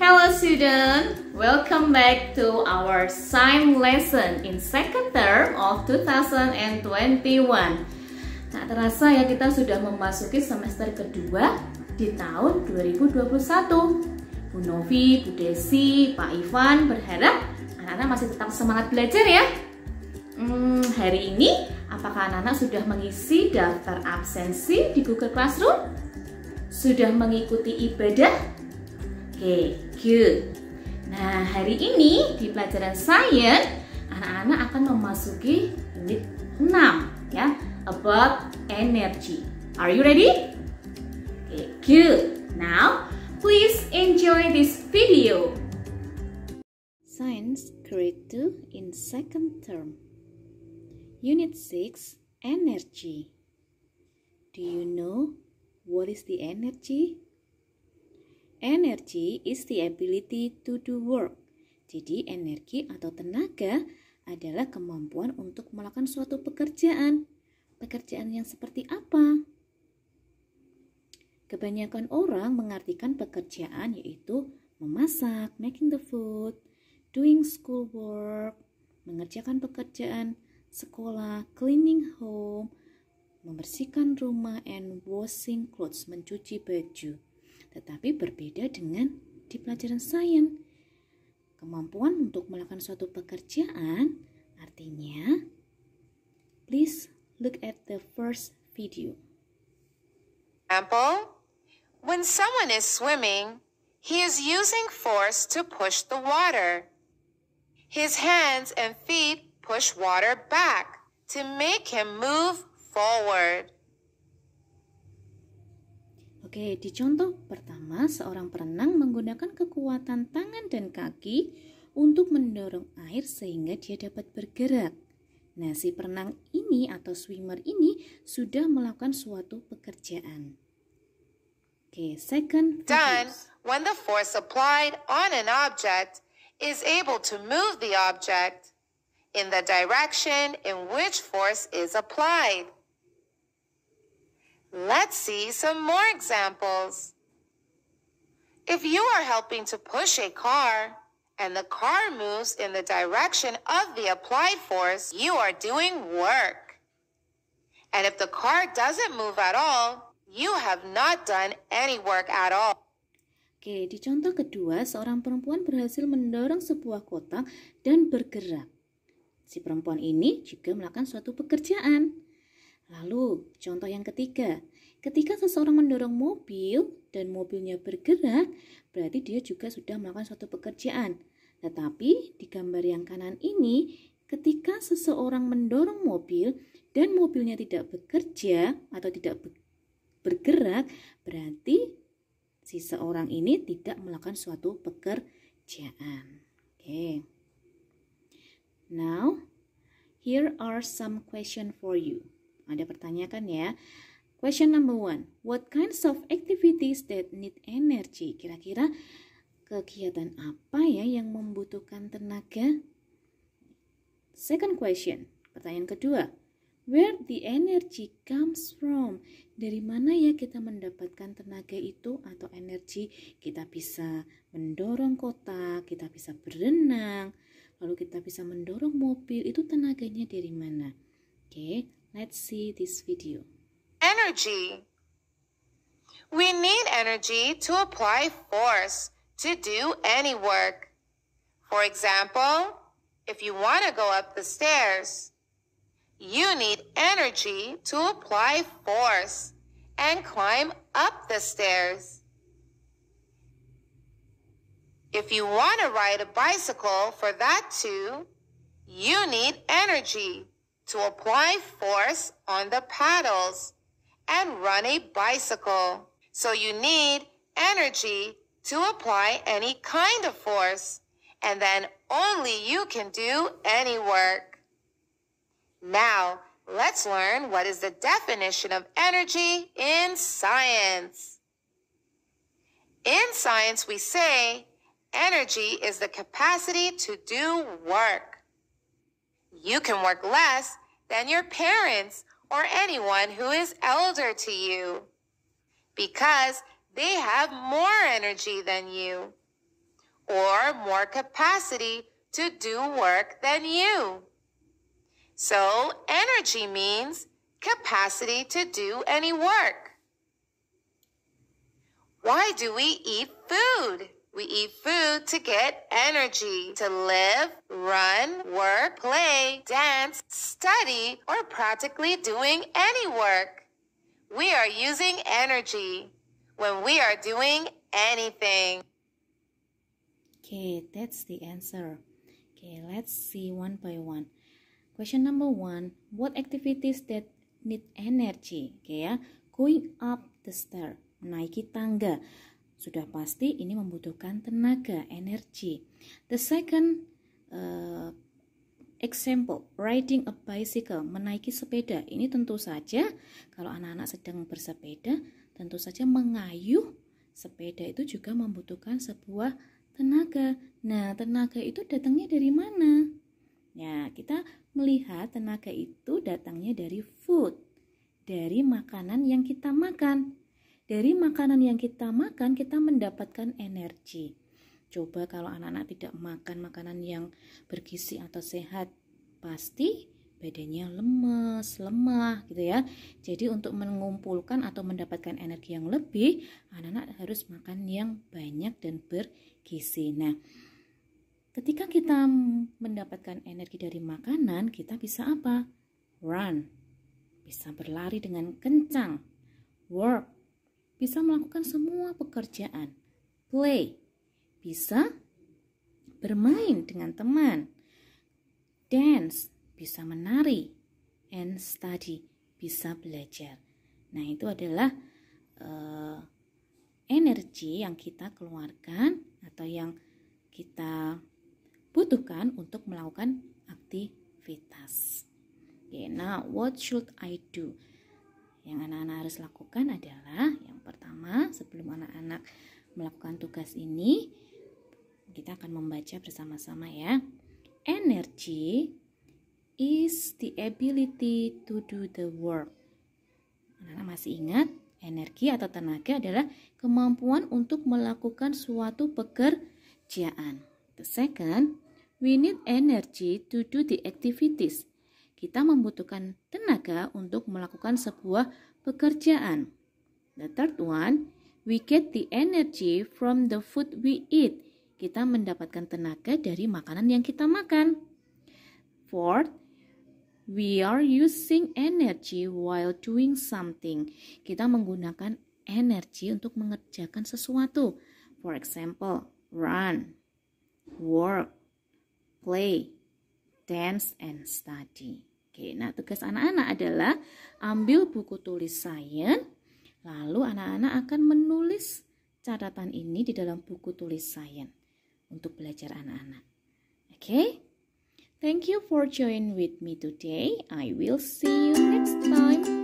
Hello student, welcome back to our science lesson in second term of 2021. Tak terasa ya kita sudah memasuki semester kedua di tahun 2021. Bu Novi, Bu Desi, Pak Ivan berharap anak-anak masih tetap semangat belajar ya. Hari ini apakah anak-anak sudah mengisi daftar absensi di Google Classroom? Sudah mengikuti ibadah? Oke, good. Nah, hari ini di pelajaran sains, anak-anak akan memasuki unit 6 ya, about energy. Are you ready? Okay, good. Now, please enjoy this video. Science grade 2 in second term. Unit 6, energy. Do you know what is the energy? Energy is the ability to do work. Jadi energi atau tenaga adalah kemampuan untuk melakukan suatu pekerjaan. Pekerjaan yang seperti apa? Kebanyakan orang mengartikan pekerjaan yaitu memasak, making the food, doing school work, mengerjakan pekerjaan sekolah, cleaning home, membersihkan rumah, and washing clothes, mencuci baju. Tetapi berbeda dengan di pelajaran sains. Kemampuan untuk melakukan suatu pekerjaan artinya, please look at the first video. Example, when someone is swimming, he is using force to push the water. His hands and feet push water back to make him move forward. Oke, di contoh pertama, seorang perenang menggunakan kekuatan tangan dan kaki untuk mendorong air sehingga dia dapat bergerak. Nah, si perenang ini atau swimmer ini sudah melakukan suatu pekerjaan. Oke, second. Done when the force applied on an object is able to move the object in the direction in which force is applied. Let's see some more examples. If you are helping to push a car and the car moves in the direction of the applied force, you are doing work. And if the car doesn't move at all, you have not done any work at all. Oke, di contoh kedua, seorang perempuan berhasil mendorong sebuah kotak dan bergerak. Si perempuan ini juga melakukan suatu pekerjaan. Lalu, contoh yang ketiga, ketika seseorang mendorong mobil dan mobilnya bergerak, berarti dia juga sudah melakukan suatu pekerjaan. Tetapi di gambar yang kanan ini, ketika seseorang mendorong mobil dan mobilnya tidak bekerja atau tidak bergerak, berarti si seorang ini tidak melakukan suatu pekerjaan. Oke. Now, here are some question for you. Ada pertanyaan ya. Question number 1. What kinds of activities that need energy? Kira-kira kegiatan apa ya yang membutuhkan tenaga? Second question. Pertanyaan kedua. Where the energy comes from? Dari mana ya kita mendapatkan tenaga itu atau energi? Kita bisa mendorong kotak, kita bisa berenang, lalu kita bisa mendorong mobil. Itu tenaganya dari mana? Oke. Let's see this video. Energy. We need energy to apply force to do any work. For example, if you want to go up the stairs, you need energy to apply force and climb up the stairs. If you want to ride a bicycle for that too, you need energy to apply force on the paddles and run a bicycle. So you need energy to apply any kind of force, and then only you can do any work. Now, let's learn what is the definition of energy in science. In science, we say energy is the capacity to do work. You can work less than your parents or anyone who is elder to you because they have more energy than you. or more capacity to do work than you. So energy means capacity to do any work. Why do we eat food? We eat food to get energy to live, run, work, play, dance, study, or practically doing any work. We are using energy when we are doing anything. Okay, that's the answer. Okay, let's see one by one. Question number 1, what activities that need energy? Okay ya, going up the stair, menaiki tangga. Sudah pasti ini membutuhkan tenaga, energi. The second example, riding a bicycle, menaiki sepeda. Ini tentu saja kalau anak-anak sedang bersepeda, tentu saja mengayuh sepeda itu juga membutuhkan sebuah tenaga. Nah, tenaga itu datangnya dari mana? Ya, kita melihat tenaga itu datangnya dari food, dari makanan yang kita makan. Dari makanan yang kita makan, kita mendapatkan energi. Coba kalau anak-anak tidak makan makanan yang bergizi atau sehat, pasti badannya lemes, lemah gitu ya. Jadi untuk mengumpulkan atau mendapatkan energi yang lebih, anak-anak harus makan yang banyak dan bergizi. Nah, ketika kita mendapatkan energi dari makanan, kita bisa apa? Run, bisa berlari dengan kencang. Work, bisa melakukan semua pekerjaan. Play, bisa bermain dengan teman. Dance, bisa menari. And study, bisa belajar. Nah, itu adalah energi yang kita keluarkan atau yang kita butuhkan untuk melakukan aktivitas. Okay, now what should I do? Yang anak-anak harus lakukan adalah yang pertama, sebelum anak-anak melakukan tugas ini, kita akan membaca bersama-sama ya. Energy is the ability to do the work. Anak-anak masih ingat, energi atau tenaga adalah kemampuan untuk melakukan suatu pekerjaan. The second, we need energy to do the activities. Kita membutuhkan tenaga untuk melakukan sebuah pekerjaan. The third one, we get the energy from the food we eat. Kita mendapatkan tenaga dari makanan yang kita makan. Fourth, we are using energy while doing something. Kita menggunakan energi untuk mengerjakan sesuatu. For example, run, work, play, dance, and study. Oke, nah tugas anak-anak adalah ambil buku tulis sains, lalu anak-anak akan menulis catatan ini di dalam buku tulis sains untuk belajar anak-anak. Oke, thank you for joining with me today. I will see you next time.